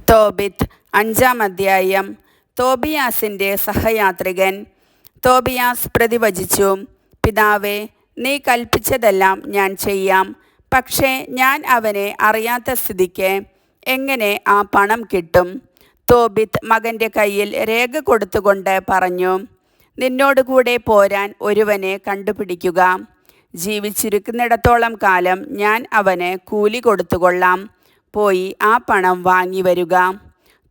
തോബിത്ത് 5-ാം അധ്യായം. തോബിയാസിൻ്റെ സഹയാത്രികൻ. തോബിയാസ് പ്രതിവചിച്ചു, പിതാവേ, നീ കൽപ്പിച്ചതെല്ലാം ഞാൻ ചെയ്യാം. പക്ഷേ ഞാൻ അവനെ അറിയാത്ത സ്ഥിതിക്ക് എങ്ങനെ ആ പണം കിട്ടും? തോബിത്ത് മകൻ്റെ കയ്യിൽ രേഖ കൊടുത്തുകൊണ്ട് പറഞ്ഞു, നിന്നോടുകൂടെ പോരാൻ ഒരുവനെ കണ്ടുപിടിക്കുക. ജീവിച്ചിരിക്കുന്നിടത്തോളം കാലം ഞാൻ അവന് കൂലി കൊടുത്തുകൊള്ളാം. പോയി ആ പണം വാങ്ങി വരിക.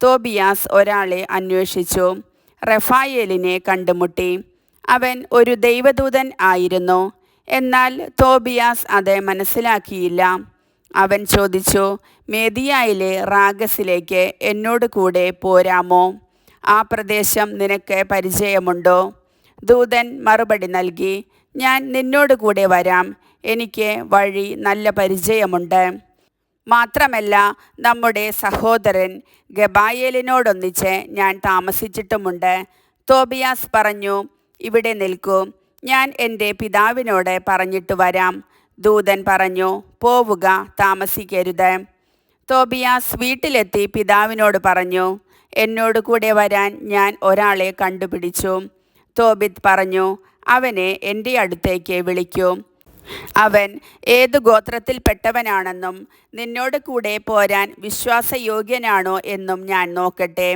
തോബിയാസ് ഒരാളെ അന്വേഷിച്ചു. റഫായേലിനെ കണ്ടുമുട്ടി. അവൻ ഒരു ദൈവദൂതൻ ആയിരുന്നു. എന്നാൽ തോബിയാസ് അത് മനസ്സിലാക്കിയില്ല. അവൻ ചോദിച്ചു, മേദിയായിലെ റാഗസിലേക്ക് എന്നോട് കൂടെ പോരാമോ? ആ പ്രദേശം നിനക്ക് പരിചയമുണ്ടോ? ദൂതൻ മറുപടി നൽകി, ഞാൻ നിന്നോട് കൂടെ വരാം. എനിക്ക് വഴി നല്ല പരിചയമുണ്ട്. മാത്രമല്ല, നമ്മുടെ സഹോദരൻ ഗബായേലിനോടൊന്നിച്ച് ഞാൻ താമസിച്ചിട്ടുമുണ്ട്. തോബിയാസ് പറഞ്ഞു, ഇവിടെ നിൽക്കൂ, ഞാൻ എൻ്റെ പിതാവിനോട് പറഞ്ഞിട്ട് വരാം. ദൂതൻ പറഞ്ഞു, പോവുക, താമസിക്കരുത്. തോബിയാസ് വീട്ടിലെത്തി പിതാവിനോട് പറഞ്ഞു, എന്നോട് കൂടെ വരാൻ ഞാൻ ഒരാളെ കണ്ടുപിടിച്ചു. തോബിത്ത് പറഞ്ഞു, അവനെ എൻ്റെ അടുത്തേക്ക് വിളിക്കൂ. അവൻ ഏതു ഗോത്രത്തിൽപ്പെട്ടവനാണെന്നും നിന്നോട് കൂടെ പോരാൻ വിശ്വാസയോഗ്യനാണോ എന്നും ഞാൻ നോക്കട്ടെ.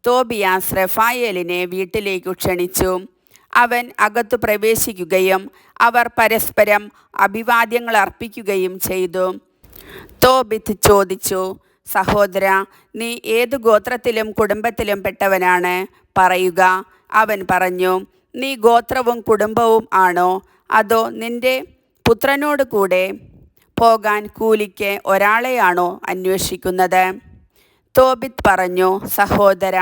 തോബിയാസ് റഫായേലിനെ വീട്ടിലേക്കു ക്ഷണിച്ചു. അവൻ അകത്തു പ്രവേശിക്കുകയും അവർ പരസ്പരം അഭിവാദ്യങ്ങൾ അർപ്പിക്കുകയും ചെയ്തു. തോബിത്ത് ചോദിച്ചു, സഹോദര, നീ ഏതു ഗോത്രത്തിലും കുടുംബത്തിലും പെട്ടവനാണ്? പറയുക. അവൻ പറഞ്ഞു, നീ ഗോത്രവും കുടുംബവും ആണോ? അതോ നിന്റെ പുത്രനോട് കൂടെ പോകാൻ കൂലിക്ക് ഒരാളെയാണോ അന്വേഷിക്കുന്നത്? തോബിത്ത് പറഞ്ഞു, സഹോദര,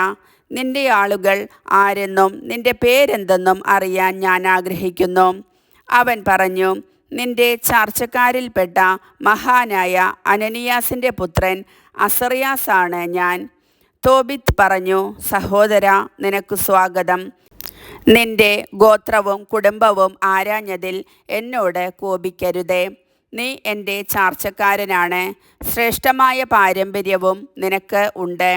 നിന്റെ ആളുകൾ ആരെന്നും നിന്റെ പേരെന്തെന്നും അറിയാൻ ഞാൻ ആഗ്രഹിക്കുന്നു. അവൻ പറഞ്ഞു, നിന്റെ ചാർച്ചക്കാരിൽപ്പെട്ട മഹാനായ അനനിയാസിൻ്റെ പുത്രൻ അസറിയാസാണ് ഞാൻ. തോബിത്ത് പറഞ്ഞു, സഹോദര, നിനക്ക് സ്വാഗതം. നിന്റെ ഗോത്രവും കുടുംബവും ആരാഞ്ഞതിൽ എന്നോട് കോപിക്കരുതേ. നീ എൻ്റെ ചാർച്ചക്കാരനാണ്. ശ്രേഷ്ഠമായ പാരമ്പര്യവും നിനക്ക് ഉണ്ട്.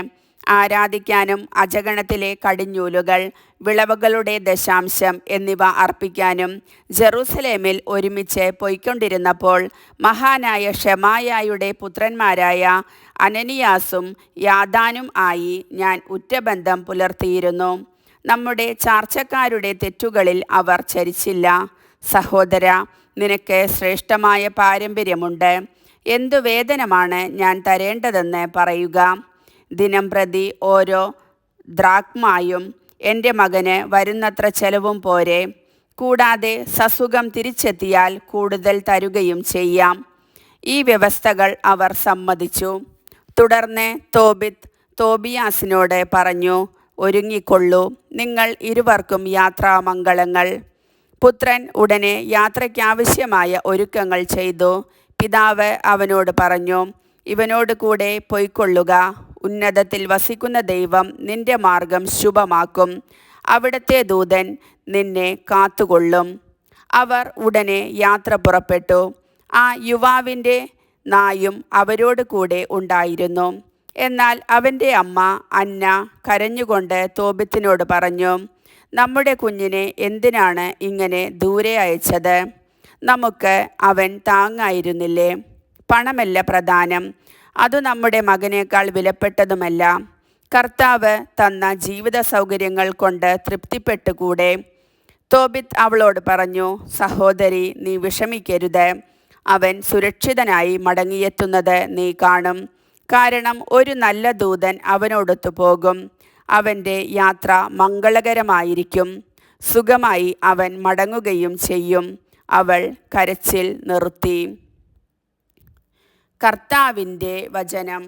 ആരാധിക്കാനും അജഗണത്തിലെ കടിഞ്ഞൂലുകൾ, വിളവുകളുടെ ദശാംശം എന്നിവ അർപ്പിക്കാനും ജെറൂസലേമിൽ ഒരുമിച്ച് പോയിക്കൊണ്ടിരുന്നപ്പോൾ മഹാനായ ഷെമായായുടെ പുത്രന്മാരായ അനനിയാസും യാദാനും ആയി ഞാൻ ഉറ്റബന്ധം പുലർത്തിയിരുന്നു. നമ്മുടെ ചാർച്ചക്കാരുടെ തെറ്റുകളിൽ അവർ ചരിച്ചില്ല. സഹോദര, നിനക്ക് ശ്രേഷ്ഠമായ പാരമ്പര്യമുണ്ട്. എന്തു വേതനമാണ് ഞാൻ തരേണ്ടതെന്ന് പറയുക. ദിനം പ്രതി ഓരോ ദ്രാക്മായും എൻ്റെ മകന് വരുന്നത്ര ചെലവും പോരെ. കൂടാതെ സസുഖം തിരിച്ചെത്തിയാൽ കൂടുതൽ തരുകയും ചെയ്യാം. ഈ വ്യവസ്ഥകൾ അവർ സമ്മതിച്ചു. തുടർന്ന് തോബിത്ത് തോബിയാസിനോട് പറഞ്ഞു, ഒരുങ്ങിക്കൊള്ളൂ, നിങ്ങൾ ഇരുവർക്കും യാത്രാമംഗളങ്ങൾ. പുത്രൻ ഉടനെ യാത്രയ്ക്കാവശ്യമായ ഒരുക്കങ്ങൾ ചെയ്തു. പിതാവ് അവനോട് പറഞ്ഞു, ഇവനോട് കൂടെ പൊയ്ക്കൊള്ളുക. ഉന്നതത്തിൽ വസിക്കുന്ന ദൈവം നിന്റെ മാർഗം ശുഭമാക്കും. അവിടുത്തെ ദൂതൻ നിന്നെ കാത്തുകൊള്ളും. അവർ ഉടനെ യാത്ര പുറപ്പെട്ടു. ആ യുവാവിൻ്റെ നായും അവരോട് കൂടെ ഉണ്ടായിരുന്നു. എന്നാൽ അവൻ്റെ അമ്മ അന്ന കരഞ്ഞുകൊണ്ട് തോബിത്തിനോട് പറഞ്ഞു, നമ്മുടെ കുഞ്ഞിനെ എന്തിനാണ് ഇങ്ങനെ ദൂരെ അയച്ചത്? നമുക്ക് അവൻ താങ്ങായിരുന്നില്ലേ? പണമല്ല പ്രധാനം, അതു നമ്മുടെ മകനേക്കാൾ വിലപ്പെട്ടതുമല്ല. കർത്താവ് തന്ന ജീവിത സൗകര്യങ്ങൾ കൊണ്ട് തൃപ്തിപ്പെട്ടുകൂടെ? തോബിത്ത് അവളോട് പറഞ്ഞു, സഹോദരി, നീ വിഷമിക്കരുത്. അവൻ സുരക്ഷിതനായി മടങ്ങിയെത്തുന്നത് നീ കാണും. കാരണം ഒരു നല്ല ദൂതൻ അവനോടൊത്തു പോകും. അവൻ്റെ യാത്ര മംഗളകരമായിരിക്കും. സുഖമായി അവൻ മടങ്ങുകയും ചെയ്യും. അവൾ കരച്ചിൽ നിർത്തി. കർത്താവിൻ്റെ വചനം.